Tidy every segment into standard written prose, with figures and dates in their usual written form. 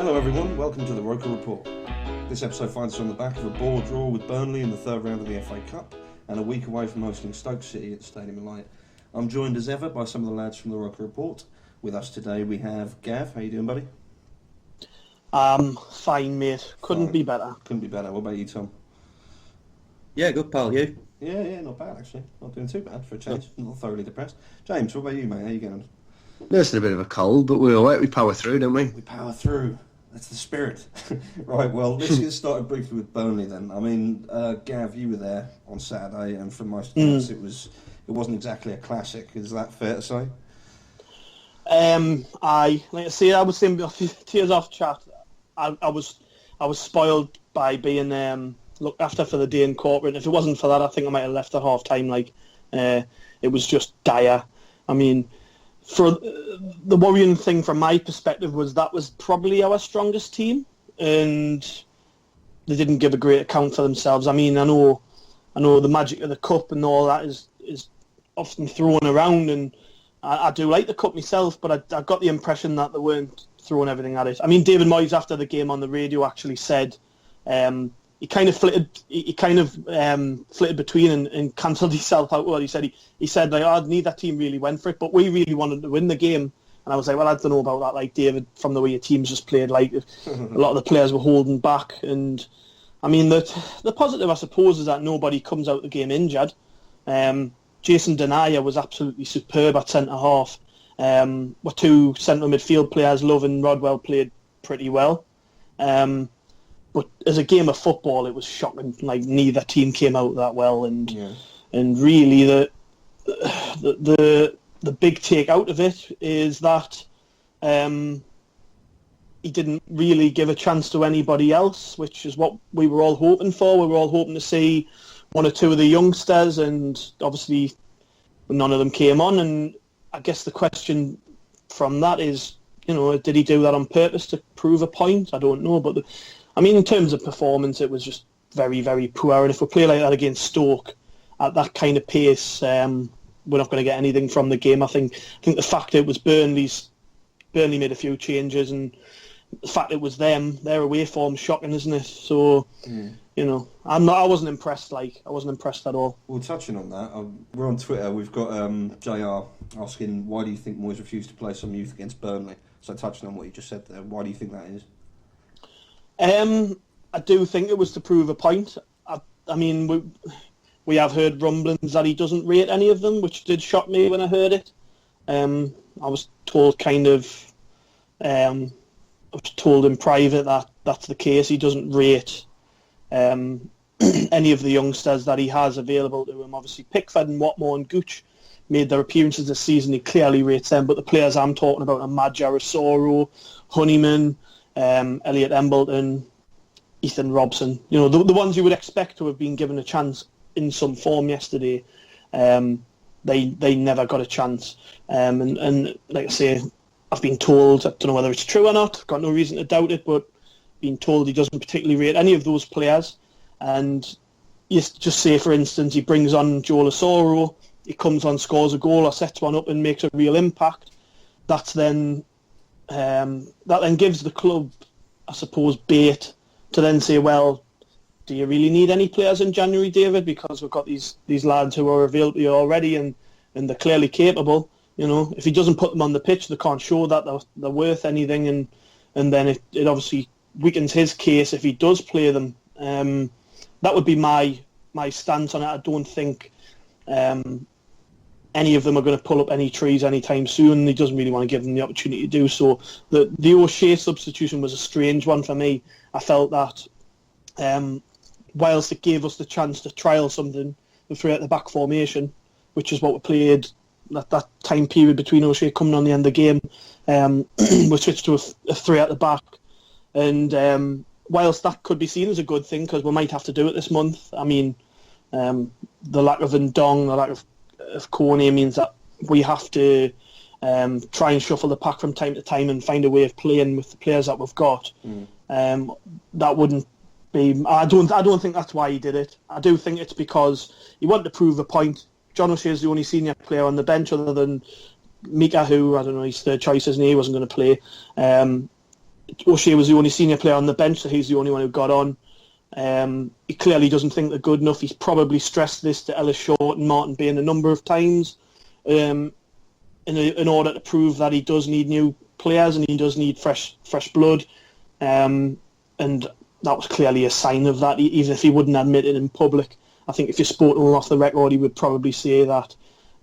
Hello everyone, welcome to the Roker Rapport. This episode finds us on the back of a ball draw with Burnley in the third round of the FA Cup and a week away from hosting Stoke City at the Stadium of Light. I'm joined as ever by some of the lads from the Roker Report. With us today we have Gav. How you doing, buddy? Fine, mate. Couldn't be better. Couldn't be better. What about you, Tom? Yeah, good pal, you? Yeah, not bad actually. Not doing too bad for a change. Not thoroughly depressed. James, what about you, mate? How you getting? Nursing a bit of a cold, but we're alright. We power through, don't we? We power through. That's the spirit. Right, well, let's get started briefly with Burnley then. I mean, Gav, you were there on Saturday, and for most of us, it wasn't exactly a classic. Is that fair to say? I was saying tears off chat. I was spoiled by being looked after for the day in corporate. If it wasn't for that, I think I might have left at half time. It was just dire. I mean, for the worrying thing from my perspective was that was probably our strongest team, and they didn't give a great account for themselves. I mean, I know the magic of the cup and all that is often thrown around, and I do like the cup myself, but I got the impression that they weren't throwing everything at it. I mean, David Moyes after the game on the radio actually said he kind of flitted between and cancelled himself out. What he said like, neither team really went for it, but we really wanted to win the game. And I was like, well, I don't know about that, like David, from the way your teams just played. Like a lot of the players were holding back, and I mean the positive, I suppose, is that nobody comes out the game injured. Jason Denayer was absolutely superb at centre half. Our two central midfield players, Love and Rodwell, played pretty well. But as a game of football, it was shocking. Like neither team came out that well, and really the big take out of it is that he didn't really give a chance to anybody else, which is what we were all hoping for. We were all hoping to see one or two of the youngsters, and obviously none of them came on. And I guess the question from that is, did he do that on purpose to prove a point? I don't know, but in terms of performance, it was just very, very poor. And if we play like that against Stoke at that kind of pace, we're not going to get anything from the game. I think the fact it was Burnley made a few changes, and the fact it was them, their away form, shocking, isn't it? So, I wasn't impressed. I wasn't impressed at all. Well, touching on that, we're on Twitter. We've got JR asking, why do you think Moyes refused to play some youth against Burnley? So touching on what you just said there, why do you think that is? I do think it was to prove a point. I mean, we have heard rumblings that he doesn't rate any of them, which did shock me when I heard it. I was told in private that that's the case. He doesn't rate any of the youngsters that he has available to him. Obviously, Pickford and Watmore and Gooch made their appearances this season. He clearly rates them, but the players I'm talking about are Madjar Asoro, Honeyman, Elliot Embleton, Ethan Robson. The ones you would expect to have been given a chance in some form yesterday. They never got a chance. And like I say, I've been told, I don't know whether it's true or not, I've got no reason to doubt it, but been told he doesn't particularly rate any of those players. And you just say, for instance, he brings on Joel Asoro, he comes on, scores a goal or sets one up and makes a real impact. That then gives the club, I suppose, bait to then say, well, do you really need any players in January, David? Because we've got these lads who are available to you already, and they're clearly capable. If he doesn't put them on the pitch, they can't show that they're worth anything, and then it obviously weakens his case if he does play them. That would be my stance on it. I don't think any of them are going to pull up any trees anytime soon. He doesn't really want to give them the opportunity to do so. The O'Shea substitution was a strange one for me. I felt that whilst it gave us the chance to trial something, the three at the back formation, which is what we played at that time period between O'Shea coming on the end of the game, we switched to a three at the back. And whilst that could be seen as a good thing, because we might have to do it this month, I mean, the lack of Ndong, the lack of Kone means that we have to try and shuffle the pack from time to time and find a way of playing with the players that we've got. That wouldn't be. I don't think that's why he did it. I do think it's because he wanted to prove a point. John O'Shea is the only senior player on the bench other than Mika, who, I don't know, his third choice, isn't he? He wasn't going to play. O'Shea was the only senior player on the bench, so he's the only one who got on. He clearly doesn't think they're good enough. He's probably stressed this to Ellis Short and Martin Bain a number of times in order to prove that he does need new players and he does need fresh blood. And that was clearly a sign of that, even if he wouldn't admit it in public. I think if you spoke to him off the record, he would probably say that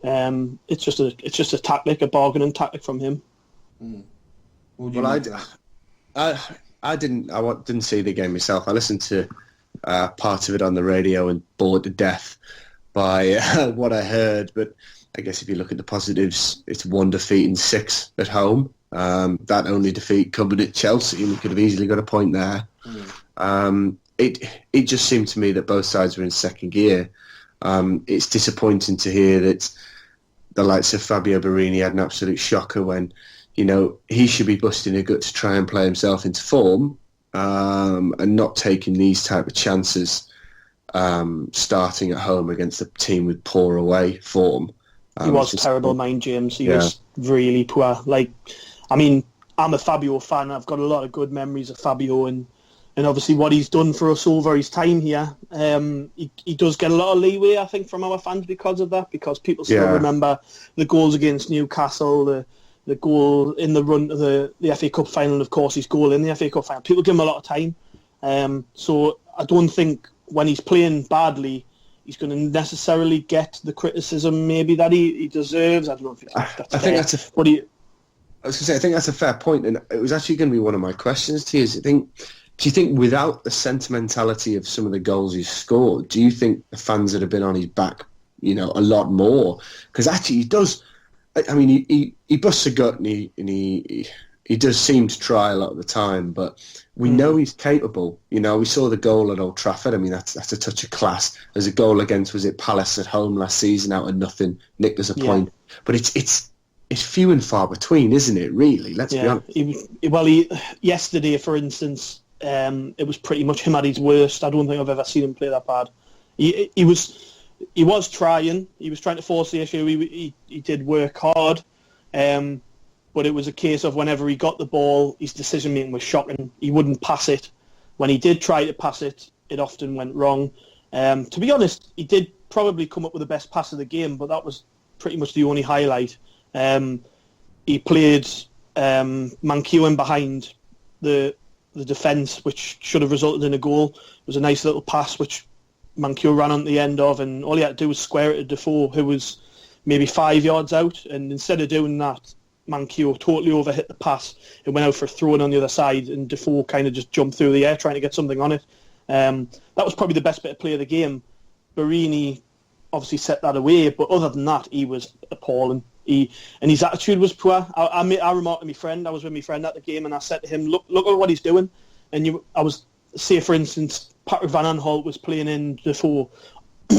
it's just a tactic, a bargaining tactic from him. Well, I didn't see the game myself. I listened to part of it on the radio and bored to death by what I heard. But I guess if you look at the positives, it's 1 defeat and 6 at home. That only defeat coming at Chelsea, and we could have easily got a point there. It just seemed to me that both sides were in second gear. It's disappointing to hear that the likes of Fabio Borini had an absolute shocker when, he should be busting a gut to try and play himself into form, and not taking these type of chances, starting at home against a team with poor away form. He was terrible, mind James. He was really poor. I'm a Fabio fan. I've got a lot of good memories of Fabio, and obviously what he's done for us over his time here. He does get a lot of leeway, I think, from our fans because of that, because people still remember the goals against Newcastle, the goal in the run to the FA Cup final, and of course his goal in the FA Cup final. People give him a lot of time. So I don't think when he's playing badly, he's going to necessarily get the criticism maybe that he deserves. I don't know if that's I think that's a... What do you... I was going to say, I think that's a fair point, and it was actually going to be one of my questions to you. Do you think without the sentimentality of some of the goals he's scored, do you think the fans would have been on his back, a lot more? Because actually he does... I mean, he busts a gut and he does seem to try a lot of the time, but we know he's capable. We saw the goal at Old Trafford. I mean, that's a touch of class. There's a goal against, was it Palace at home last season, out of nothing, nicked us a point. But it's few and far between, isn't it, really? Let's be honest. Yesterday, for instance, it was pretty much him at his worst. I don't think I've ever seen him play that bad. He was trying. He was trying to force the issue. He did work hard. But it was a case of whenever he got the ball, his decision-making was shocking. He wouldn't pass it. When he did try to pass it, it often went wrong. To be honest, he did probably come up with the best pass of the game, but that was pretty much the only highlight. He played Mankiw behind the defence, which should have resulted in a goal. It was a nice little pass, which Mankiw ran on the end of, and all he had to do was square it to Defoe, who was maybe 5 yards out, and instead of doing that, Mankiw totally overhit the pass. It went out for a throw-in on the other side, and Defoe kind of just jumped through the air trying to get something on it. That was probably the best bit of play of the game. Borini obviously set that away, but other than that, he was appalling. And his attitude was poor. I remarked to my friend, I was with my friend at the game, and I said to him, look at what he's doing. And say, for instance, Patrick Van Aanholt was playing in Defoe.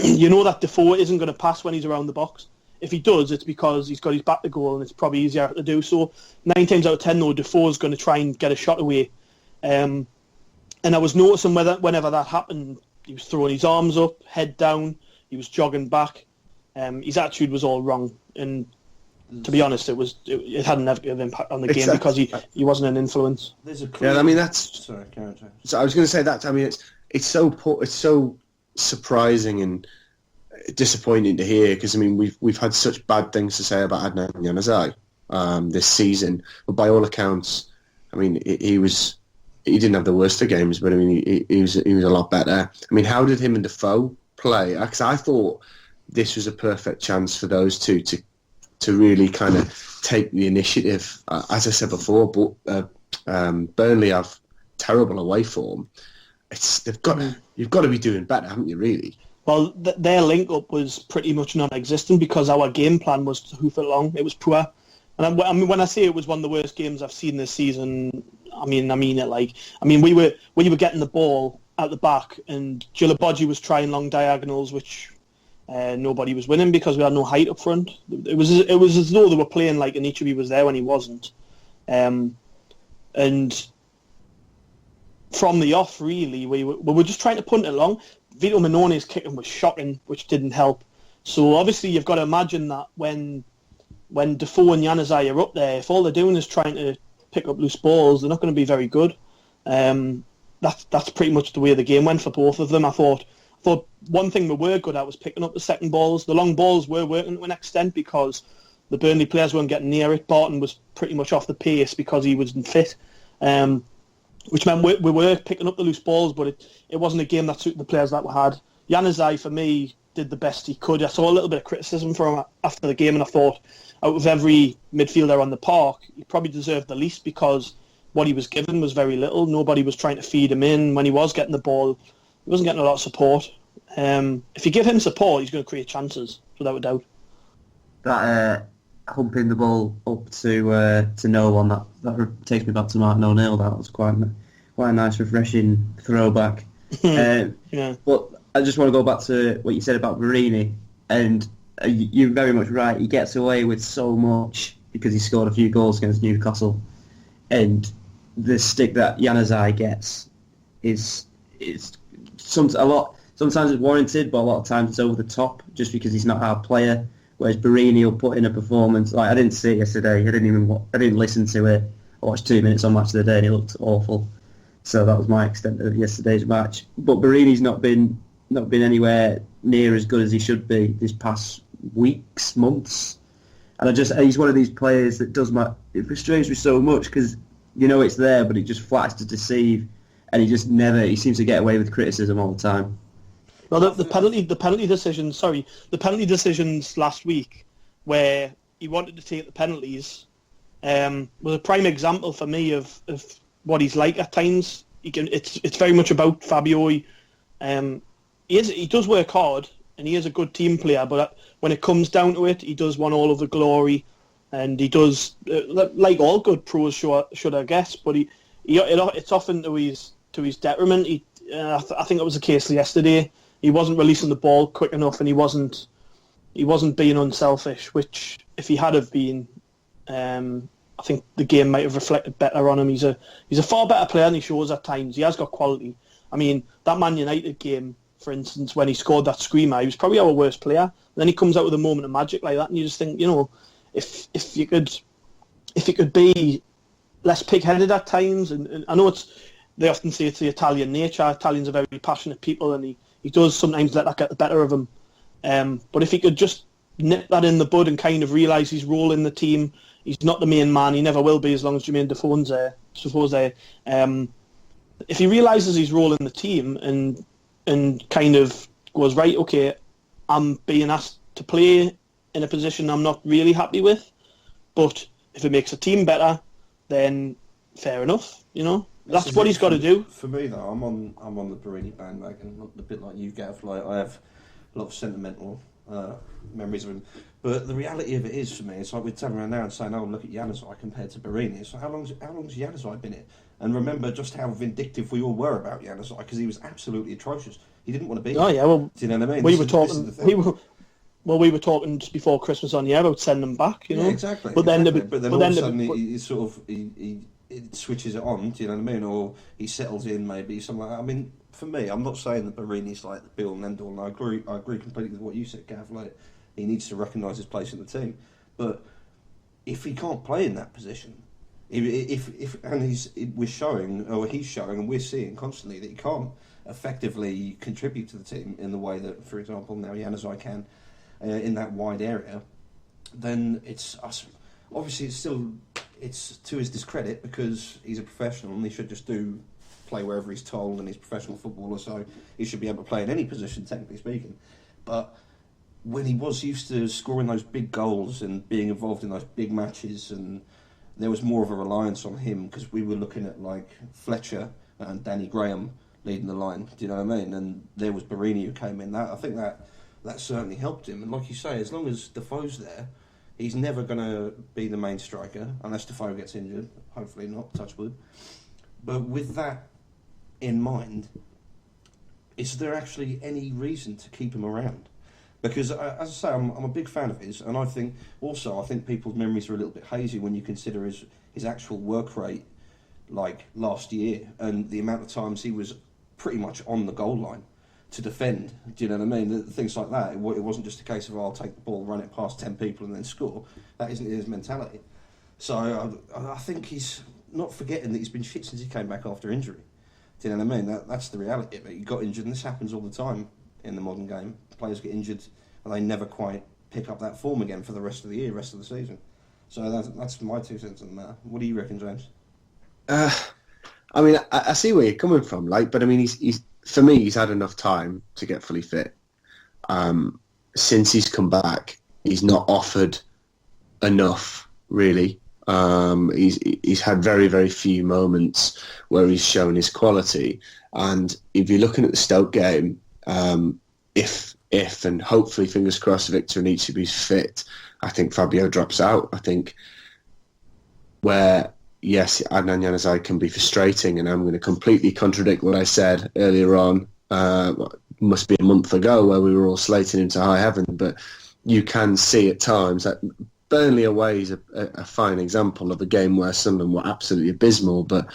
You know that Defoe isn't going to pass when he's around the box. If he does, it's because he's got his back to goal and it's probably easier to do so. 9 times out of 10, though, Defoe's going to try and get a shot away. And I was noticing whenever that happened, he was throwing his arms up, head down, he was jogging back. His attitude was all wrong. And to be honest, it had a negative impact on the game because he wasn't an influence. I mean, that's... Sorry, Karen. So I was going to say that. I mean, it's so surprising and disappointing to hear, because I mean we've had such bad things to say about Adnan Januzaj this season, but by all accounts, I mean he didn't have the worst of games, but I mean he was a lot better. I mean, how did him and Defoe play? Because I thought this was a perfect chance for those two to really kind of take the initiative. As I said before, but Burnley have terrible away form. You've got to be doing better, haven't you? Really. Well, their link-up was pretty much non-existent because our game plan was to hoof it long. It was poor. And I mean, when I say it was one of the worst games I've seen this season, I mean it. We were getting the ball at the back, and Djilabodji was trying long diagonals, which nobody was winning because we had no height up front. It was as though they were playing like Anichebe was there when he wasn't. And from the off, really, we were just trying to punt it long. Vito Minone's kicking was shocking, which didn't help. So obviously you've got to imagine that when Defoe and Januzaj are up there, if all they're doing is trying to pick up loose balls, they're not going to be very good. That's pretty much the way the game went for both of them. I thought one thing we were good at was picking up the second balls. The long balls were working to an extent because the Burnley players weren't getting near it. Barton was pretty much off the pace because he wasn't fit, which meant we were picking up the loose balls, but it wasn't a game that suited the players that we had. Januzaj, for me, did the best he could. I saw a little bit of criticism from him after the game, and I thought out of every midfielder on the park, he probably deserved the least because what he was given was very little. Nobody was trying to feed him in. When he was getting the ball, he wasn't getting a lot of support. If you give him support, he's going to create chances, without a doubt. That humping the ball up to no one, that takes me back to Martin O'Neill. That was quite a nice, refreshing throwback. Yeah. But I just want to go back to what you said about Borini, and you're very much right. He gets away with so much because he scored a few goals against Newcastle, and the stick that Januzaj gets is sometimes it's warranted, but a lot of times it's over the top just because he's not our player. Whereas Borini will put in a performance like I didn't see it yesterday. I didn't listen to it. I watched 2 minutes on Match of the Day and it looked awful. So that was my extent of yesterday's match. But Borini's not been anywhere near as good as he should be this past weeks, months. And he's one of these players that it frustrates me so much because you know it's there, but it just flatters to deceive, and he seems to get away with criticism all the time. Well, the penalty decisions last week, where he wanted to take the penalties, was a prime example for me of what he's like at times. It's very much about Fabio. He does work hard, and he is a good team player. But when it comes down to it, he does want all of the glory, and he does like all good pros should, I guess. But it's often to his detriment. I think it was the case yesterday. He wasn't releasing the ball quick enough, and he wasn't being unselfish. Which, if he had have been, I think the game might have reflected better on him. He's a far better player than he shows at times. He has got quality. I mean, that Man United game, for instance, when he scored that screamer, he was probably our worst player. And then he comes out with a moment of magic like that, and you just think, if you could be less pig-headed at times, and I know they often say it's the Italian nature. Italians are very passionate people, and he does sometimes let that get the better of him. But if he could just nip that in the bud and kind of realise his role in the team, he's not the main man. He never will be as long as Jermain Defoe's there. If he realises his role in the team and kind of goes, right, okay, I'm being asked to play in a position I'm not really happy with, but if it makes a team better, then fair enough. That's what he's got to do. For me, though, I'm on the Borini bandwagon, a bit like you, Gav. Like, I have a lot of sentimental memories of him. But the reality of it is, for me, it's like we're turning around now and saying, "Oh, look at Januzaj compared to Borini." It's like, how long's Januzaj been here? And remember just how vindictive we all were about Januzaj because he was absolutely atrocious. He didn't want to be. Oh yeah, well, do you know what I mean? We were talking just before Christmas on about sending him back. Yeah, exactly. But then all of a sudden he switches it on. Do you know what I mean? Or he settles in, maybe something like that. I mean, for me, I'm not saying that Borini's like the be-all and end-all, and I agree completely with what you said, Gav. Like, he needs to recognise his place in the team. But if he can't play in that position, we're showing, and we're seeing constantly that he can't effectively contribute to the team in the way that, for example, now Januzaj can in that wide area, then it's us. Obviously, it's to his discredit because he's a professional and he should just play wherever he's told, and he's a professional footballer, so he should be able to play in any position, technically speaking. But when he was used to scoring those big goals and being involved in those big matches, and there was more of a reliance on him because we were looking at like Fletcher and Danny Graham leading the line. Do you know what I mean? And there was Borini who came in. I think that certainly helped him. And like you say, as long as Defoe's there, he's never going to be the main striker unless Defoe gets injured. Hopefully not, touch wood. But with that in mind, is there actually any reason to keep him around? Because, as I say, I'm a big fan of his, and I think people's memories are a little bit hazy when you consider his actual work rate, like last year, and the amount of times he was pretty much on the goal line to defend. Do you know what I mean? Things like that. It wasn't just a case of, I'll take the ball, run it past 10 people and then score. That isn't his mentality. So I think he's not forgetting that he's been shit since he came back after injury. Do you know what I mean? That's the reality of it. He got injured, and this happens all the time in the modern game. Players get injured, and they never quite pick up that form again for the rest of the year, rest of the season. So that's my 2 cents on the matter. What do you reckon, James? I mean, I see where you're coming from, like, but I mean, he's for me, he's had enough time to get fully fit. Since he's come back, he's not offered enough, really. He's had very, very few moments where he's shown his quality. And if you're looking at the Stoke game, if and hopefully, fingers crossed, Victor Anichebe's fit, I think Fabio drops out. I think where, yes, Adnan Januzaj can be frustrating, and I'm going to completely contradict what I said earlier on, must be a month ago, where we were all slating him to high heaven, but you can see at times that Burnley away is a fine example of a game where Sunderland were absolutely abysmal, but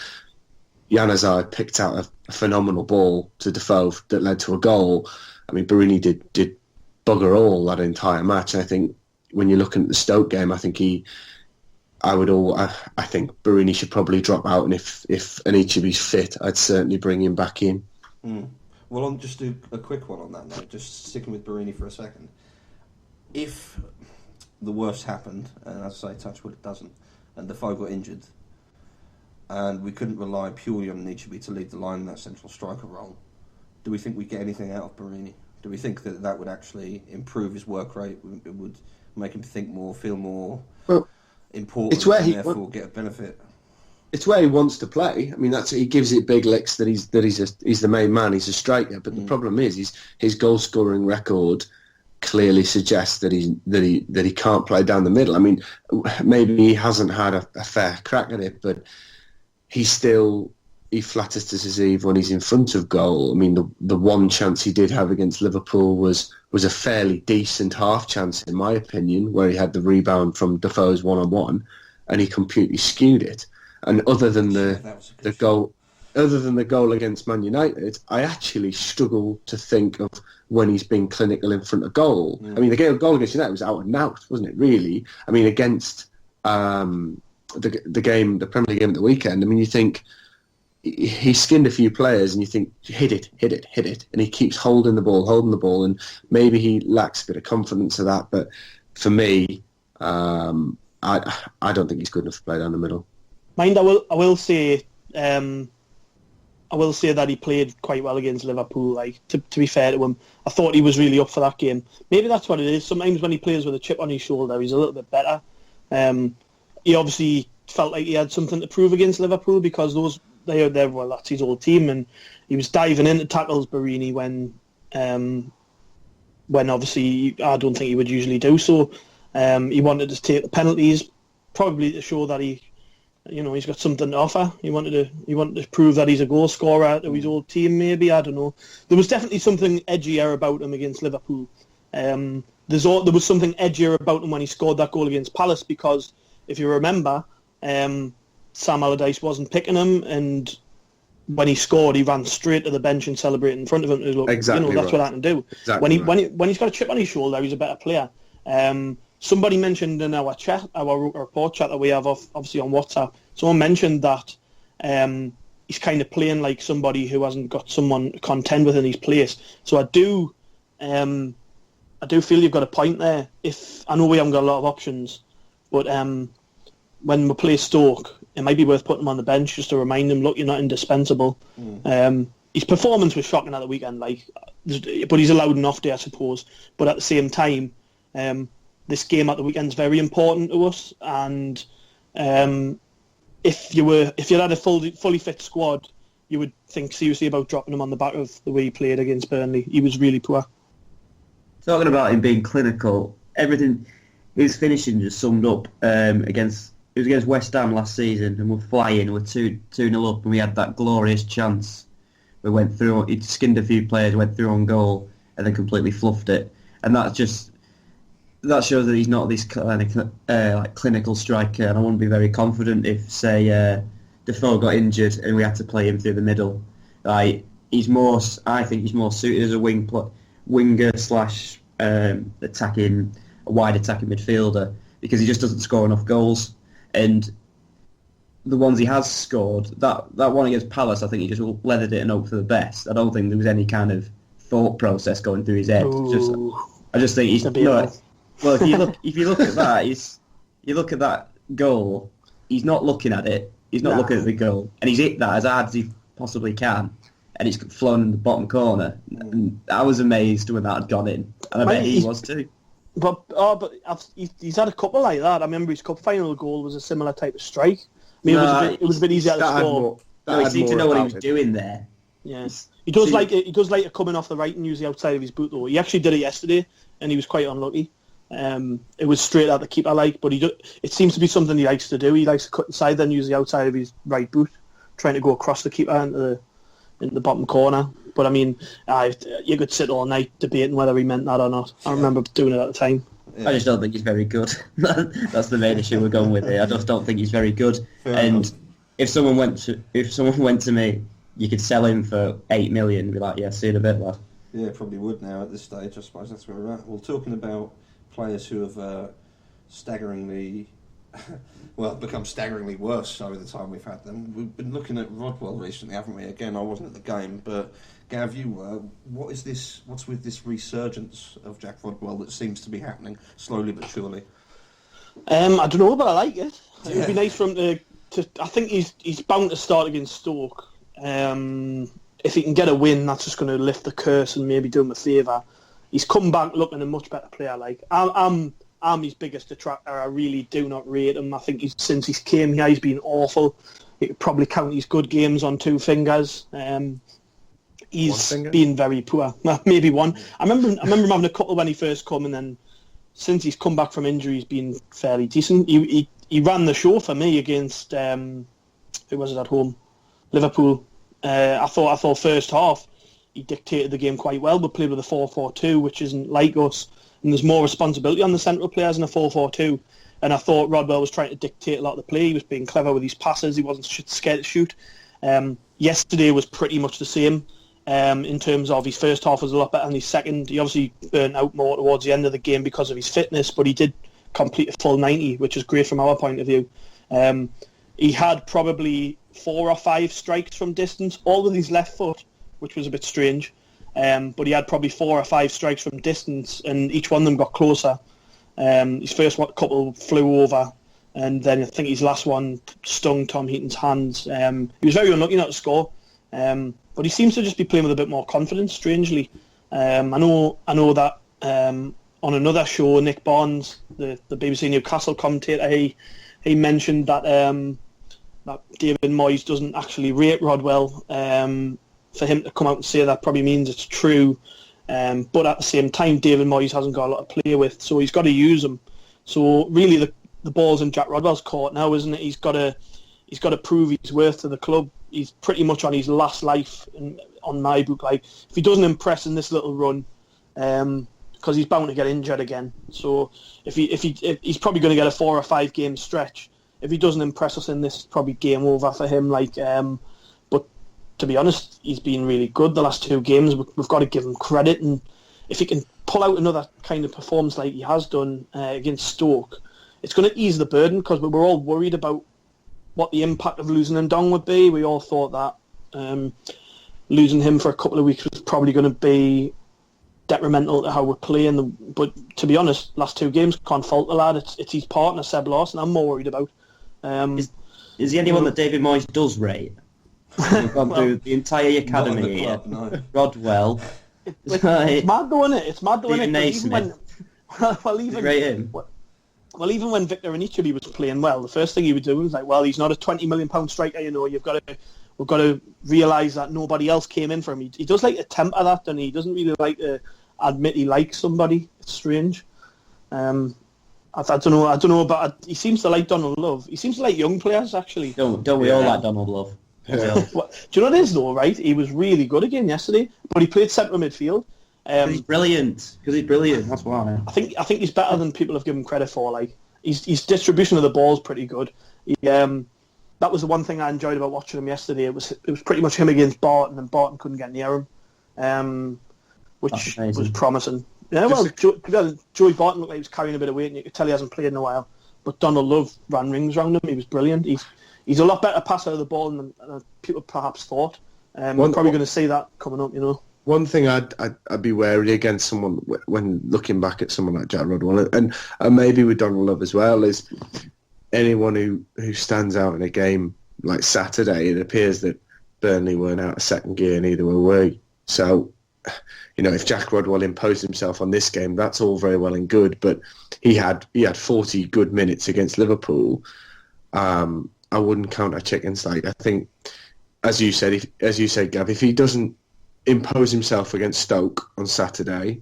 Januzaj picked out a phenomenal ball to Defoe that led to a goal. I mean, Borini did bugger all that entire match. I think when you're looking at the Stoke game, I think I think Borini should probably drop out, and if Anichebe's fit, I'd certainly bring him back in. Well, I'll just do a quick one on that note, just sticking with Borini for a second. If the worst happened, and as I say, touch wood, it doesn't, and Defoe got injured, and we couldn't rely purely on Anichebe to lead the line in that central striker role, do we think we'd get anything out of Borini? Do we think that would actually improve his work rate? It would make him think more, feel more important, it's where and therefore get a benefit? It's where he wants to play. I mean, he gives it big licks that he's the main man. He's a striker, but the problem is his goal scoring record clearly suggests that he can't play down the middle. I mean, maybe he hasn't had a fair crack at it, but he flatters to deceive when he's in front of goal. I mean, the one chance he did have against Liverpool was a fairly decent half chance, in my opinion, where he had the rebound from Defoe's one-on-one, and he completely skewed it. And other than the goal against Man United, I actually struggle to think of when he's been clinical in front of goal. I mean, the goal against United was out and out, wasn't it? Really. I mean, against the Premier League game at the weekend. I mean, you think he skinned a few players, and you think hit it, and he keeps holding the ball, and maybe he lacks a bit of confidence of that. But for me, I don't think he's good enough to play down the middle. Mind, I will say that he played quite well against Liverpool. Like, to be fair to him, I thought he was really up for that game. Maybe that's what it is. Sometimes when he plays with a chip on his shoulder, he's a little bit better. He obviously felt like he had something to prove against Liverpool, because that's his old team, and he was diving into tackles, Borini, when obviously I don't think he would usually do so. He wanted to take the penalties, probably to show that he's got something to offer. He wanted to prove that he's a goal scorer to his old team, maybe. I don't know. There was definitely something edgier about him against Liverpool. There was something edgier about him when he scored that goal against Palace, because if you remember, Sam Allardyce wasn't picking him, and when he scored, he ran straight to the bench and celebrated in front of him. Look, exactly, that's what I can do. Exactly when he's got a chip on his shoulder, he's a better player. Somebody mentioned in our Roker Rapport chat that we have obviously on WhatsApp, someone mentioned that he's kind of playing like somebody who hasn't got someone to contend with in his place. So I do feel you've got a point there. I know we haven't got a lot of options, but when we play Stoke, it might be worth putting him on the bench just to remind him, look, you're not indispensable. His performance was shocking at the weekend, but he's allowed an off day, I suppose. But at the same time, this game at the weekend is very important to us, and if you had a fully fit squad, you would think seriously about dropping him on the back of the way he played against Burnley. He was really poor. Talking about him being clinical, everything his finishing just summed up. It was against West Ham last season, and we're flying. We're 2-0 up, and we had that glorious chance. We went through. He skinned a few players, went through on goal, and then completely fluffed it. And that shows that he's not this kind of clinical striker. And I wouldn't be very confident if, say, Defoe got injured and we had to play him through the middle. I think he's more suited as a winger slash a wide attacking midfielder, because he just doesn't score enough goals. And the ones he has scored, that one against Palace, I think he just leathered it and hoped for the best. I don't think there was any kind of thought process going through his head. I just think he's well. If you look at that, you look at that goal. He's not looking at it. He's not looking at the goal, and he's hit that as hard as he possibly can, and it's flown in the bottom corner. And I was amazed when that had gone in, and I bet he was too. But he's had a couple like that. I remember his cup final goal was a similar type of strike. I mean, it was a bit easier to score. He seemed to know what he was doing there. Yeah, he does like it coming off the right and use the outside of his boot though. He actually did it yesterday, and he was quite unlucky. It was straight at the keeper but it seems to be something he likes to do. He likes to cut inside, then use the outside of his right boot, trying to go across the keeper into the bottom corner. But I mean, you could sit all night debating whether he meant that or not. I remember doing it at the time. I just don't think he's very good. That's the main issue we're going with here. I just don't think he's very good. If someone went to me, you could sell him for 8 million and be like, yeah, see you in a bit, lad. Yeah, probably would now at this stage. I suppose that's where we're at. Well, talking about players who have staggeringly, become staggeringly worse over the time we've had them. We've been looking at Rodwell recently, haven't we? Again, I wasn't at the game, but Gav, you were. What's with this resurgence of Jack Rodwell that seems to be happening slowly but surely? I don't know, but I like it. It would be nice for him to. I think he's bound to start against Stoke. If he can get a win, that's just going to lift the curse and maybe do him a favour. He's come back looking a much better player. Like I'm his biggest detractor. I really do not rate him. I think since he came here, he's been awful. You could probably count his good games on 2 fingers. He's been very poor. Maybe one. I remember him having a couple when he first come, and then since he's come back from injury, he's been fairly decent. He ran the show for me against who was it at home? Liverpool. I thought first half he dictated the game quite well, but played with a 4-4-2, which isn't like us. And there's more responsibility on the central players in a 4-4-2. And I thought Rodwell was trying to dictate a lot of the play. He was being clever with his passes. He wasn't scared to shoot. Yesterday was pretty much the same. In terms of his first half was a lot better than his second. He obviously burnt out more towards the end of the game because of his fitness, but he did complete a full 90, which is great from our point of view. He had probably 4 or 5 strikes from distance, all with his left foot, which was a bit strange. But he had probably 4 or 5 strikes from distance, and each one of them got closer. His first couple flew over, and then I think his last one stung Tom Heaton's hands. He was very unlucky not to score, but he seems to just be playing with a bit more confidence, strangely. I know that on another show, Nick Barnes, the BBC Newcastle commentator, he mentioned that that David Moyes doesn't actually rate Rodwell. For him to come out and say that probably means it's true. But at the same time, David Moyes hasn't got a lot to play with, so he's got to use them. So really, the ball's in Jack Rodwell's court now, isn't it? He's got to prove his worth to the club. He's pretty much on his last life on my book. Like, if he doesn't impress in this little run, because he's bound to get injured again. So if he's probably going to get a 4 or 5 game stretch. If he doesn't impress us in this, it's probably game over for him. But to be honest, he's been really good the last 2 games. We've got to give him credit, and if he can pull out another kind of performance like he has done against Stoke, it's going to ease the burden, because we were all worried about what the impact of losing Ndong would be. We all thought that losing him for a couple of weeks was probably going to be detrimental to how we're playing. But to be honest, last 2 games, can't fault the lad. It's his partner, Seb Lawson, I'm more worried about. Is he anyone that David Moyes does rate? We've gone through the entire academy here. No. Rodwell. It's mad though, isn't it? It's mad though, isn't it? Even when Victor Anichili was playing well, the first thing he would do was like, well, he's not a £20 million striker, you know. We've got to realise that nobody else came in for him. He does like to temper that, and he doesn't really like to admit he likes somebody. It's strange. I don't know about. He seems to like Donald Love. He seems to like young players, actually. Don't we all like Donald Love? Yeah. Do you know what it is though? Right, he was really good again yesterday, but he played central midfield. He's brilliant. Because he's brilliant. That's why. I think he's better than people have given him credit for. Like, his distribution of the ball is pretty good. That was the one thing I enjoyed about watching him yesterday. It was pretty much him against Barton, and Barton couldn't get near him, which was promising. Yeah, well, Joey Barton looked like he was carrying a bit of weight, and you could tell he hasn't played in a while. But Donald Love ran rings around him. He was brilliant. he's a lot better passer of the ball than people perhaps thought. We're probably going to see that coming up, One thing I'd be wary against someone when looking back at someone like Jack Rodwell and maybe with Donald Love as well is anyone who stands out in a game like Saturday. It appears that Burnley weren't out of second gear, neither were we. So, if Jack Rodwell imposed himself on this game, that's all very well and good. But he had 40 good minutes against Liverpool. I wouldn't count our chickens. I think, as you said, Gav, if he doesn't impose himself against Stoke on Saturday,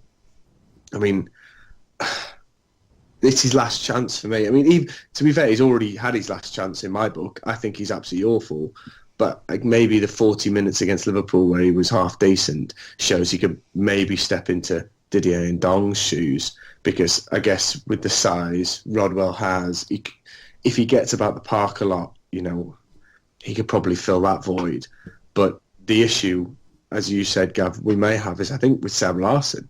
it's his last chance for me. To be fair, he's already had his last chance in my book. I think he's absolutely awful. But maybe the 40 minutes against Liverpool where he was half decent shows he could maybe step into Didier Ndong's shoes, because I guess with the size Rodwell has, if he gets about the park a lot, he could probably fill that void. But the issue, as you said, Gav, we may have is, I think, with Sam Larsson.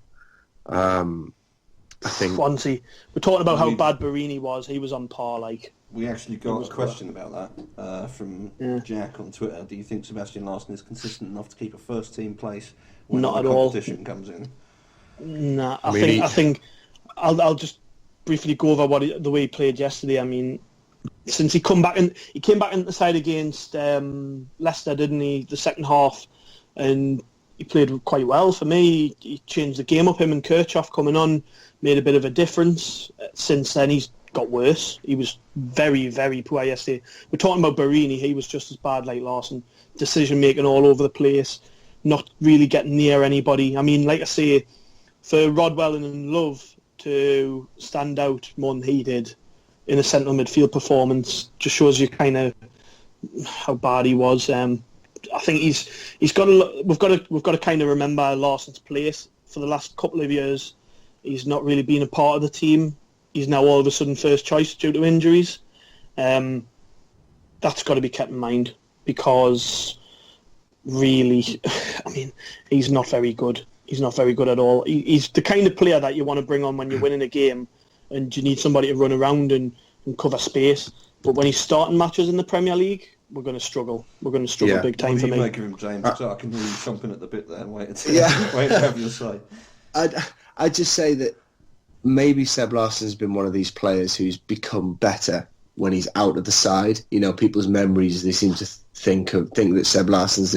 I think Swansea. We're talking about how bad Borini was. He was on par. We actually got a question about that from Jack on Twitter. Do you think Sebastian Larsson is consistent enough to keep a first team place when Not the at all. competition comes in? Nah, I think I'll just briefly go over the way he played yesterday. Since he came back into the side against Leicester, didn't he? The second half, and he played quite well for me. He changed the game up. Him and Kirchhoff coming on made a bit of a difference. Since then, he's got worse. He was very, very poor yesterday. We're talking about Borini. He was just as bad like Larsson. Decision making all over the place, not really getting near anybody. Like I say, for Rodwell and Love to stand out more than he did in a central midfield performance just shows you kind of how bad he was. I think we've got to kind of remember Larsson's place for the last couple of years. He's not really been a part of the team. He's now all of a sudden first choice due to injuries. That's got to be kept in mind, because really, he's not very good. He's not very good at all. He's the kind of player that you want to bring on when you're winning a game and you need somebody to run around and cover space. But when he's starting matches in the Premier League, we're going to struggle. We're going to struggle big time for me. What do you make of him, James? I can hear you chomping at the bit there and waiting to have your say. I'd just say that maybe Seb Larsson's been one of these players who's become better when he's out of the side. People's memories, they seem to think that Seb Larsson's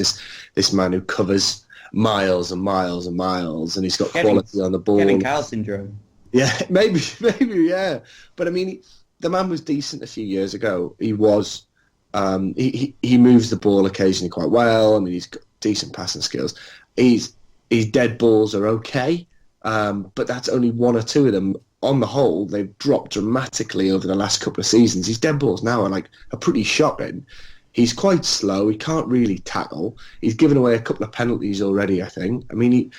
this man who covers miles and miles and miles, and he's got quality on the ball. Kevin Kyle syndrome. Yeah, maybe, yeah. But the man was decent a few years ago. He was. He moves the ball occasionally quite well. He's got decent passing skills. His dead balls are okay, but that's only one or two of them. On the whole, they've dropped dramatically over the last couple of seasons. His dead balls now are pretty shocking. He's quite slow. He can't really tackle. He's given away a couple of penalties already, I think. He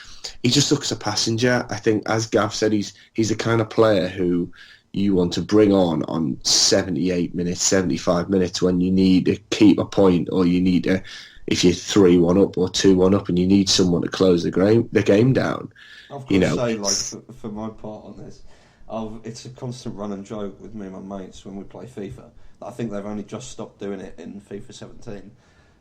just looks a passenger. I think, as Gav said, he's the kind of player who you want to bring on 78 minutes, 75 minutes when you need to keep a point, or you need to, if you're 3-1 up or 2-1 up and you need someone to close the game down. I've got to say, for my part on this, it's a constant running joke with me and my mates when we play FIFA. I think they've only just stopped doing it in FIFA 17,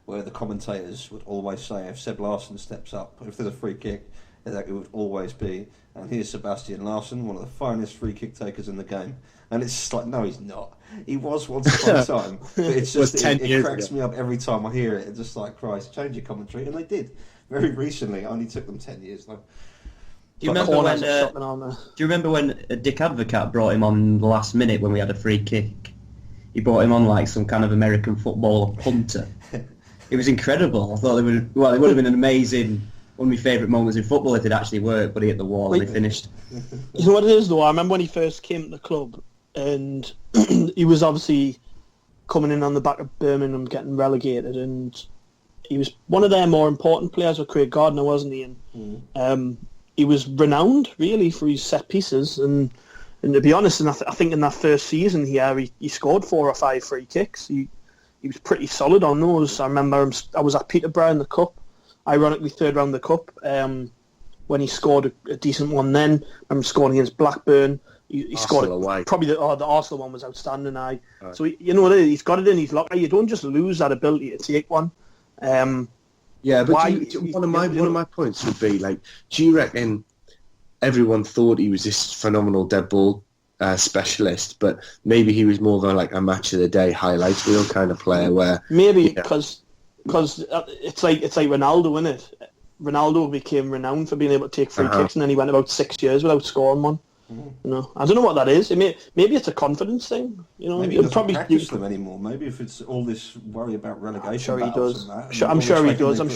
where the commentators would always say, if Seb Larsson steps up, if there's a free kick, that it would always be, and here's Sebastian Larsson, one of the finest free kick takers in the game. And it's just like, no, he's not. He was once upon a time. But it's just, it cracks me up every time I hear it. It's just like, Christ, change your commentary. And they did. Very recently. It only took them 10 years, though. Do you remember when Dick Advocat brought him on the last minute when we had a free kick? He brought him on like some kind of American football punter. It was incredible. I thought it would have been an amazing, one of my favourite moments in football if it actually worked, but he hit the wall and he finished. You know what it is, though? I remember when he first came to the club, and he was obviously coming in on the back of Birmingham getting relegated, and he was one of their more important players with Craig Gardner, wasn't he? And he was renowned, really, for his set pieces, and to be honest, and I think in that first season here, he scored 4 or 5 free kicks. He was pretty solid on those. I remember I was at Peterborough in the Cup, ironically third round the Cup, when he scored a decent one then. I remember scoring against Blackburn. He scored away. Probably the Arsenal one was outstanding. Right. So he's got it in his locker. You don't just lose that ability to take one. Yeah, but one of my points would be like, do you reckon everyone thought he was this phenomenal dead ball specialist, but maybe he was more of a match of the day highlight reel kind of player? Where maybe because it's like Ronaldo, isn't it? Ronaldo became renowned for being able to take free kicks, and then he went about 6 years without scoring one. I don't know what that is. Maybe it's a confidence thing. Maybe he doesn't practice them anymore. Maybe if it's all this worry about relegation, I'm sure he does. I'm sure he does. I'm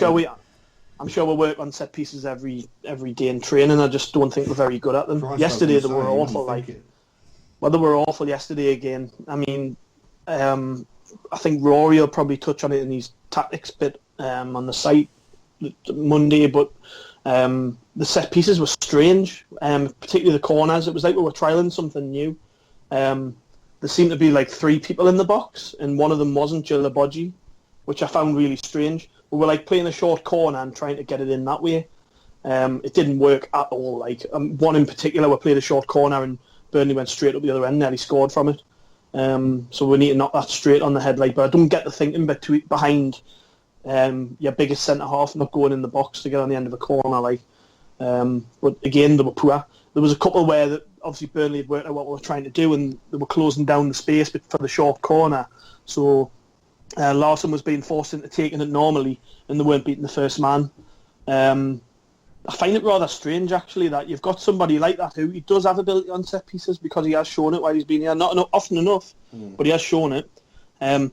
sure we work on set pieces every day in training. I just don't think we're very good at them. Yesterday they were awful. They were awful yesterday again. I mean, I think Rory will probably touch on it in his tactics bit on the site Monday, but. The set pieces were strange, particularly the corners. It was like we were trialling something new. There seemed to be like 3 people in the box, and one of them wasn't Gilabodji, which I found really strange. We were like playing a short corner and trying to get it in that way. It didn't work at all. Like one in particular, we played a short corner and Burnley went straight up the other end, nearly scored from it. So we need to knock that straight on the head. But I don't get the thinking behind your biggest centre half not going in the box to get on the end of a corner. But again, they were poor. There was a couple where that obviously Burnley had worked out what we were trying to do, and they were closing down the space for the short corner. So Larson was being forced into taking it normally, and they weren't beating the first man. I find it rather strange, actually, that you've got somebody like that who he does have ability on set pieces because he has shown it while he's been here. Not often enough, but he has shown it. I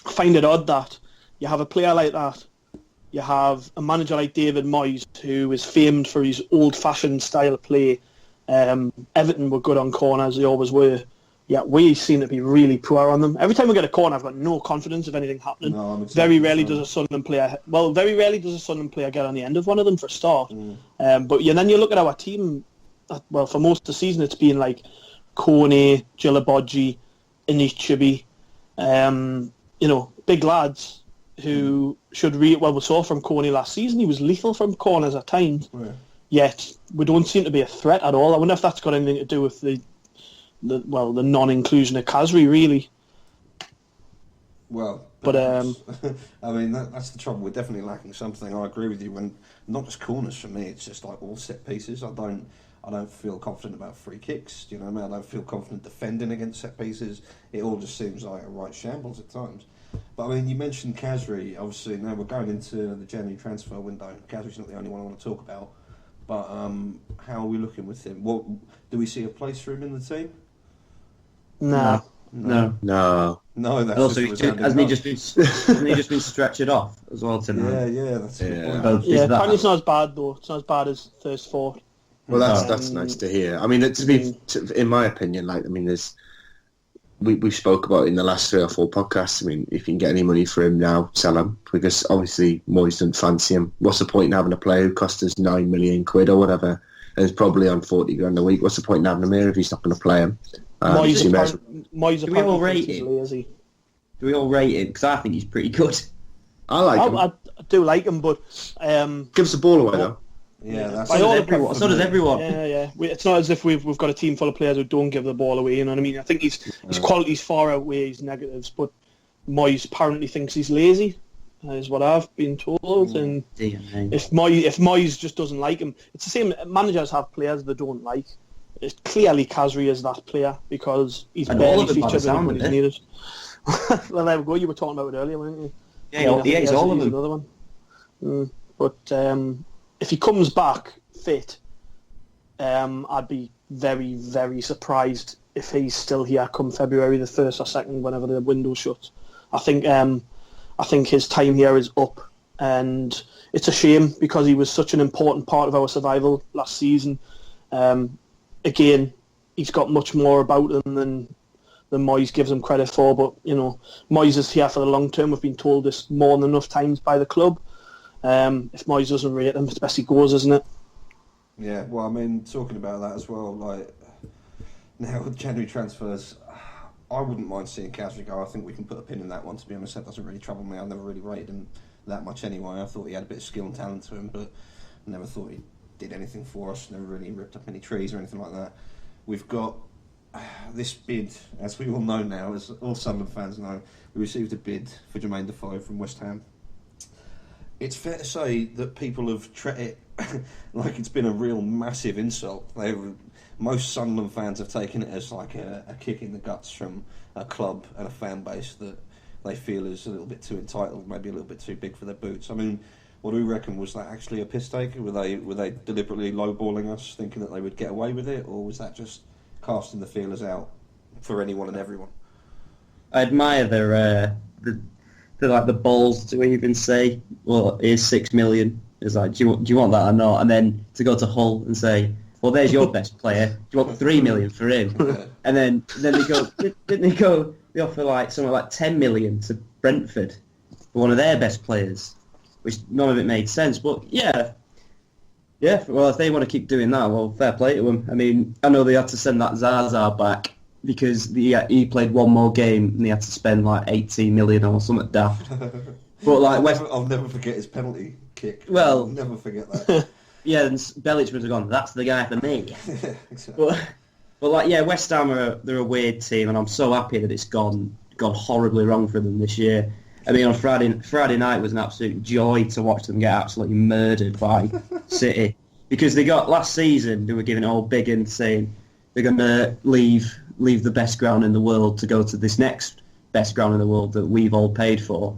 find it odd that you have a player like that. You have a manager like David Moyes, who is famed for his old-fashioned style of play. Everton were good on corners, they always were. Yeah, we seem to be really poor on them. Every time we get a corner, I've got no confidence of anything happening. No, very rarely does a Sunderland player get on the end of one of them for a start. But then you look at our team. Well, for most of the season, it's been like Kone, Gilabodji, Inichibi, big lads who should we saw from Kone last season, he was lethal from corners at times. Yeah. Yet we don't seem to be a threat at all. I wonder if that's got anything to do with the non-inclusion of Kasri, really. Well, but I mean that's the trouble. We're definitely lacking something. I agree with you. When not just corners for me, it's just like all set pieces. I don't feel confident about free kicks. Do you know what I mean? I don't feel confident defending against set pieces. It all just seems like a right shambles at times. But I mean, you mentioned Kasri. Obviously, now we're going into the January transfer window. Kasri's not the only one I want to talk about. But how are we looking with him? What do we see a place for him in the team? No. That's also, hasn't he just been stretched off as well tonight? Yeah, that's it. Apparently it's not as bad though. It's not as bad as Thursford. Well, that's nice to hear. I mean, in my opinion, we spoke about it in the last 3 or 4 podcasts. I mean, if you can get any money for him now, sell him, because obviously Moyes doesn't fancy him. What's the point in having a player who cost us £9 million or whatever, and is probably on 40 grand a week? What's the point in having him here if he's not going to play him? Moyes, do we all rate him? Do we all rate him? Because I think he's pretty good. I like him. I do like him, but give us the ball away though. Yeah, so does everyone. Yeah. It's not as if we've got a team full of players who don't give the ball away. You know what I mean? I think his qualities far outweigh his negatives, but Moyes apparently thinks he's lazy, is what I've been told. And if Moyes just doesn't like him, it's the same. Managers have players they don't like. It's clearly Kasri is that player because he's barely featured when he's needed. Well, there we go. You were talking about it earlier, weren't you? Yeah, he's all of them. Another one. But if he comes back fit, I'd be very, very surprised if he's still here come February the 1st or 2nd, whenever the window shuts. I think his time here is up, and it's a shame because he was such an important part of our survival last season. Again, he's got much more about him than Moyes gives him credit for, but Moyes is here for the long term. We've been told this more than enough times by the club. If Moyes doesn't rate him, it's best he goes, isn't it? Yeah, well, I mean, talking about that as well, like, now with January transfers, I wouldn't mind seeing Kasri go. I think we can put a pin in that one, to be honest. That doesn't really trouble me. I've never really rated him that much anyway. I thought he had a bit of skill and talent to him, but never thought did anything for us, never really ripped up any trees or anything like that. We've got this bid, as we all know now, as all Sunderland fans know, we received a bid for Jermain Defoe from West Ham. It's fair to say that people have treated it like it's been a real massive insult. Most Sunderland fans have taken it as like a kick in the guts from a club and a fan base that they feel is a little bit too entitled, maybe a little bit too big for their boots. I mean, what do we reckon? Was that actually a piss take? Were they deliberately lowballing us, thinking that they would get away with it, or was that just casting the feelers out for anyone and everyone? I admire the balls to even say, well, here's 6 million. It's like, do you want that or not? And then to go to Hull and say, well, there's your best player. Do you want 3 million for him? And then they offer like something like 10 million to Brentford for one of their best players, which none of it made sense. But yeah. Well, if they want to keep doing that, well, fair play to them. I mean, I know they had to send that Zaza back because he played one more game and he had to spend like 18 million or something daft. But like I'll never forget his penalty kick. Well, I'll never forget that. Yeah, and Belic would have gone, that's the guy for me. Exactly. But like, yeah, West Ham they're a weird team, and I'm so happy that it's gone horribly wrong for them this year. I mean, on Friday night was an absolute joy to watch them get absolutely murdered by City, because they got last season they were giving it all big and saying they're going to leave the best ground in the world to go to this next best ground in the world that we've all paid for,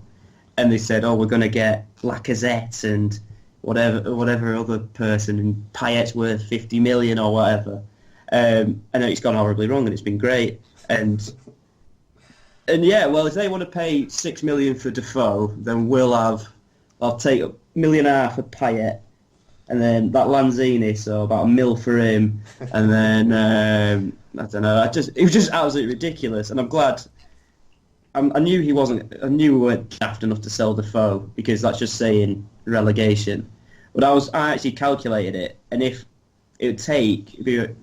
and they said, oh, we're going to get Lacazette and whatever other person, and Payet's worth 50 million or whatever. And it's gone horribly wrong, and it's been great. And yeah, well, if they want to pay 6 million for Defoe, then I'll take $1.5 million for Payet, and then that Lanzini, so about $1 million for him, and then I don't know. It was just absolutely ridiculous, and I'm glad. I knew we weren't daft enough to sell Defoe, because that's just saying relegation. But I actually calculated it, and if it would take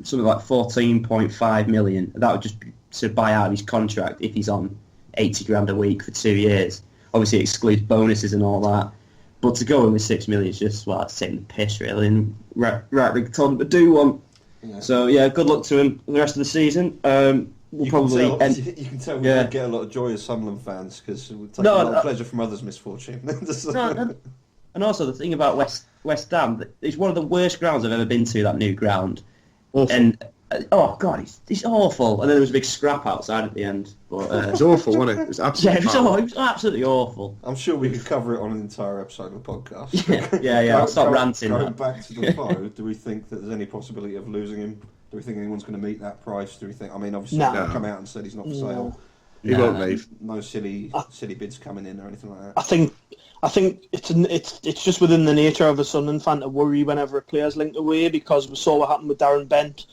something like 14.5 million, that would just be to buy out his contract if he's on 80 grand a week for 2 years. Obviously, it excludes bonuses and all that. But to go in with 6 million is just, well, it's taking the piss, really, and rightly told him to do one. Yeah. So, yeah, good luck to him for the rest of the season. You can tell we don't get a lot of joy as Sunderland fans, because we take a lot of pleasure from others' misfortune. And also, the thing about West Ham, it's one of the worst grounds I've ever been to, that new ground. Awful. And, oh, God, it's awful. And then there was a big scrap outside at the end. But, it was awful, wasn't it? It was absolutely it was absolutely awful. I'm sure we could cover it on an entire episode of the podcast. Yeah, I'll stop ranting. Going back to Defoe, do we think that there's any possibility of losing him? Do we think anyone's going to meet that price? Do we think? I mean, obviously, he's come out and said he's not for sale. He won't leave. No silly bids coming in or anything like that. I think it's just within the nature of a Sunderland fan to worry whenever a player's linked away, because we saw what happened with Darren Bent.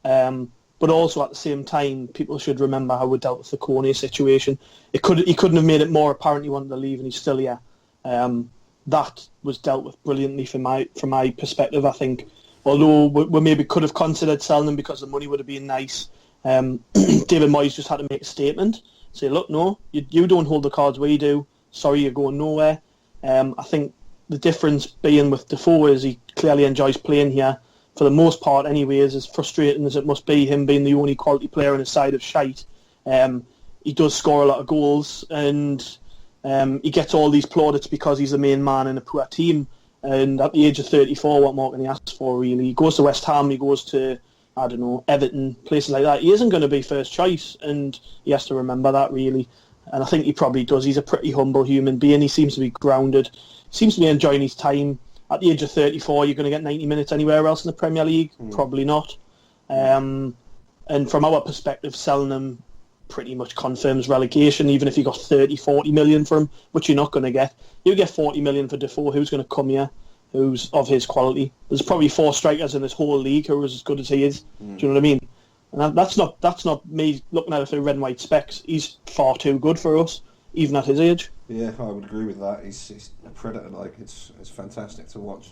But also at the same time, people should remember how we dealt with the Kone situation. He couldn't have made it more apparent he wanted to leave, and he's still here. That was dealt with brilliantly from my perspective, I think. Although we maybe could have considered selling him because the money would have been nice. David Moyes just had to make a statement. Say, look, no, you don't hold the cards we do. Sorry, you're going nowhere. I think the difference being with Defoe is he clearly enjoys playing here. For the most part, anyways, as frustrating as it must be, him being the only quality player on his side of shite, he does score a lot of goals, and he gets all these plaudits because he's the main man in a poor team. And at the age of 34, what more can he ask for, really? He goes to West Ham, he goes to, I don't know, Everton, places like that. He isn't going to be first choice, and he has to remember that, really. And I think he probably does. He's a pretty humble human being. He seems to be grounded, seems to be enjoying his time. At the age of 34, you're going to get 90 minutes anywhere else in the Premier League? Probably not. And from our perspective, selling him pretty much confirms relegation, even if you got 30, 40 million for him, which you're not going to get. You get 40 million for Defoe, who's going to come here, who's of his quality. There's probably 4 strikers in this whole league who are as good as he is. Do you know what I mean? And that's not me looking at it through red and white specs. He's far too good for us, even at his age. Yeah, I would agree with that. He's a predator. Like, it's fantastic to watch.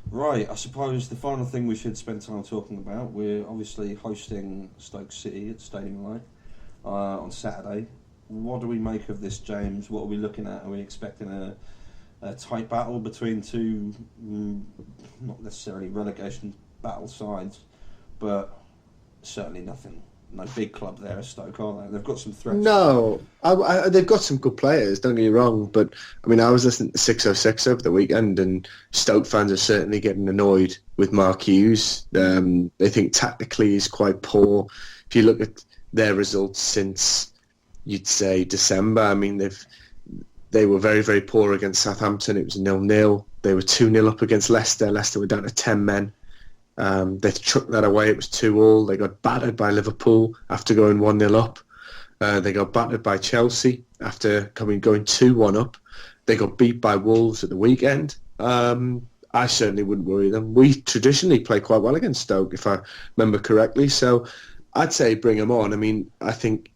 Right, I suppose the final thing we should spend time talking about, we're obviously hosting Stoke City at Stadium Light on Saturday. What do we make of this, James? What are we looking at? Are we expecting a tight battle between two, not necessarily relegation battle sides, but certainly nothing. No big club there, Stoke, are they? They've got some threats. No, they've got some good players, don't get me wrong, but I mean, I was listening to 606 over the weekend, and Stoke fans are certainly getting annoyed with Mark Hughes. They think tactically he's quite poor. If you look at their results since, you'd say, December, I mean, they were very, very poor against Southampton. It was 0-0. They were 2-0 up against Leicester. Leicester were down to 10 men. They chucked that away. It was 2-2. They got battered by Liverpool after going 1-0 up. They got battered by Chelsea after going 2-1 up. They got beat by Wolves at the weekend. I certainly wouldn't worry them. We traditionally play quite well against Stoke, if I remember correctly. So I'd say bring them on. I mean, I think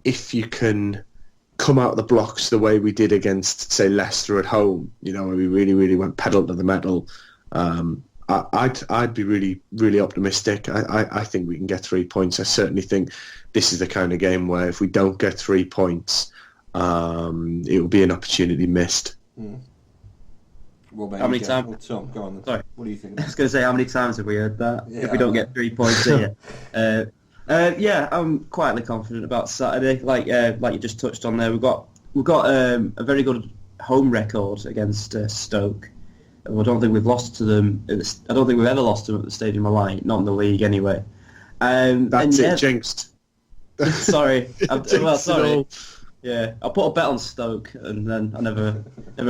if you can come out of the blocks the way we did against, say, Leicester at home, where we really, really went pedal to the metal, I'd be really, really optimistic. I think we can get 3 points. I certainly think this is the kind of game where if we don't get 3 points, it will be an opportunity missed. Mm. How many times? Tom, go on. Sorry. What do you think? I was going to say, how many times have we heard that? Yeah, if we don't get 3 points here. Yeah, I'm quietly confident about Saturday. Like you just touched on there, we've got a very good home record against Stoke. I don't think we've lost to them. I don't think we've ever lost to them at the Stadium of Light, not in the league anyway. That's it, jinxed. Sorry. Sorry. Yeah, I put a bet on Stoke, and then I never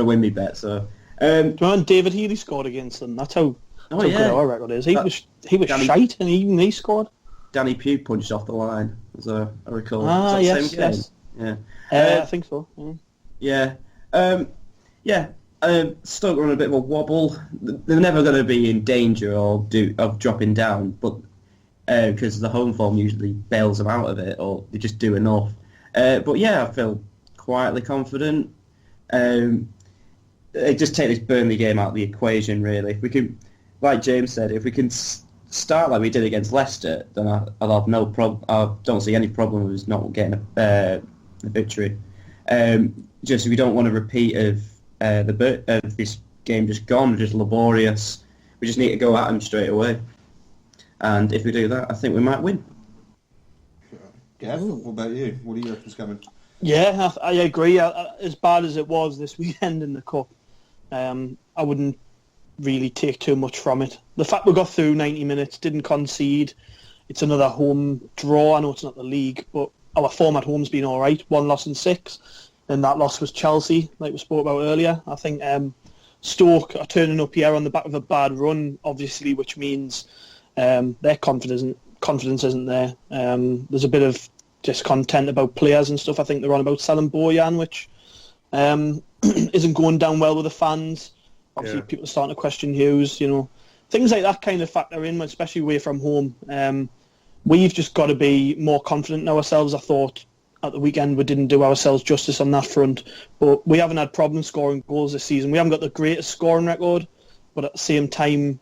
win me bet. So, do you remember David Healy scored against them? That's how good our record is. He was shite, and even he scored. Danny Pugh punched off the line, as I recall. Yes. Yeah. I think so. Yeah. Stoke are on a bit of a wobble. They're never going to be in danger of dropping down, but because the home form usually bails them out of it, or they just do enough. But yeah, I feel quietly confident. Just take this Burnley game out of the equation, really. If we can, like James said, if we can start like we did against Leicester, then I'll have no problem. I don't see any problem with us not getting a victory. Just we don't want a repeat of this game just gone, just laborious. We just need to go at them straight away. And if we do that, I think we might win. Gav, what about you? What do you reckon's coming? Yeah, I agree. As bad as it was this weekend in the Cup, I wouldn't really take too much from it. The fact we got through 90 minutes, didn't concede, it's another home draw. I know it's not the league, but our form at home's been all right. 1 loss in 6, and that loss was Chelsea, like we spoke about earlier. I think Stoke are turning up here on the back of a bad run, obviously, which means their confidence isn't there. There's a bit of discontent about players and stuff. I think they're on about selling Bojan, which isn't going down well with the fans. Obviously, people are starting to question Hughes. Things like that kind of factor in, especially away from home. We've just got to be more confident in ourselves. I thought at the weekend we didn't do ourselves justice on that front, but we haven't had problems scoring goals this season. We haven't got the greatest scoring record, but at the same time,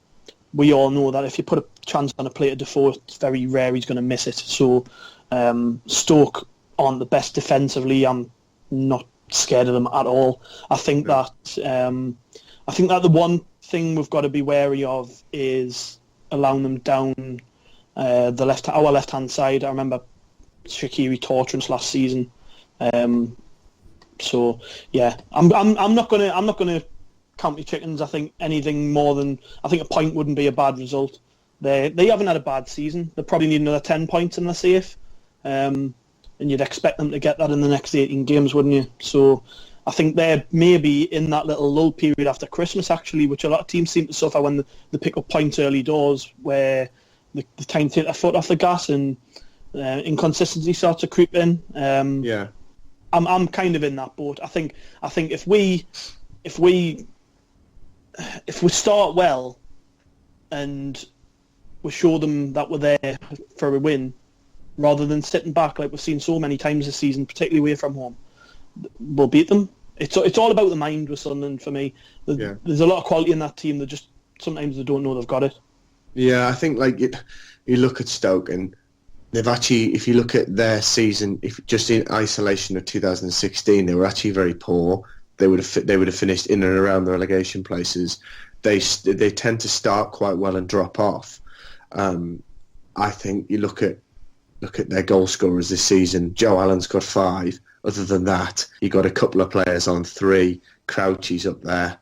we all know that if you put a chance on a plate of Defoe, it's very rare he's going to miss it. So Stoke aren't the best defensively. I'm not scared of them at all. I think that the one thing we've got to be wary of is allowing them down our left hand side. I remember Shaqiri torturing us last season. So yeah, I'm not gonna count your chickens. I think anything more than a point wouldn't be a bad result. They haven't had a bad season. They probably need another 10 points in the safe, and you'd expect them to get that in the next 18 games, wouldn't you? So I think they're maybe in that little lull period after Christmas, actually, which a lot of teams seem to suffer when they pick up points early doors, where they tend to take their foot off the gas and inconsistency starts to creep in. I'm kind of in that boat. I think if we start well and we show them that we're there for a win, rather than sitting back like we've seen so many times this season, particularly away from home, we'll beat them. It's all about the mind with Sunderland for me. There's a lot of quality in that team. Sometimes they don't know they've got it. Yeah, I think you look at Stoke and they've actually, if you look at their season, if just in isolation of 2016, they were actually very poor. they would have finished in and around the relegation places. They tend to start quite well and drop off. I think you look at their goal scorers this season. Joe Allen's got 5. Other than that, you got a couple of players on 3. Crouchy's up there.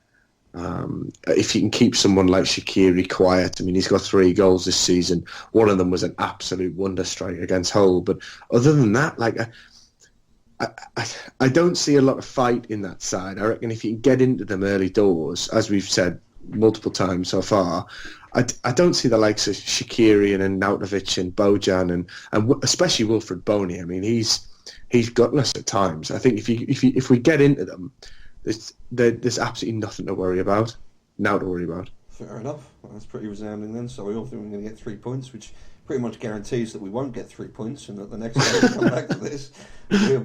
If you can keep someone like Shaqiri quiet, I mean, he's got 3 goals this season. One of them was an absolute wonder strike against Hull. But other than that, like, I don't see a lot of fight in that side. I reckon if you can get into them early doors, as we've said multiple times so far, I don't see the likes of Shaqiri and Nautovic and Bojan and especially Wilfred Boney. I mean, he's gutless at times. I think if we get into them, there's absolutely nothing to worry about. Now to worry about. Fair enough. Well, that's pretty resounding then. So we all think we're going to get 3 points, which pretty much guarantees that we won't get 3 points, and that the next time we come back to this, we'll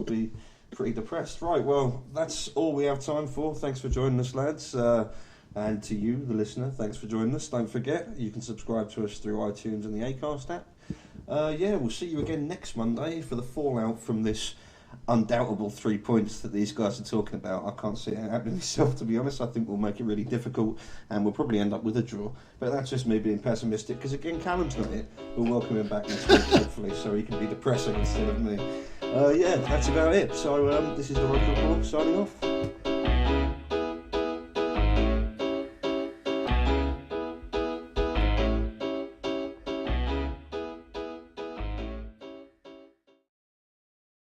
be pretty depressed. Right. Well, that's all we have time for. Thanks for joining us, lads. And to you, the listener, thanks for joining us. Don't forget, you can subscribe to us through iTunes and the Acast app. We'll see you again next Monday for the fallout from this undoubtable 3 points that these guys are talking about. I can't see it happening myself, to be honest. I think we'll make it really difficult, and we'll probably end up with a draw. But that's just me being pessimistic, because again, Callum's not here. We'll welcome him back next week, hopefully, so he can be depressing instead of me. That's about it. So this is the Roker Rapport, signing off.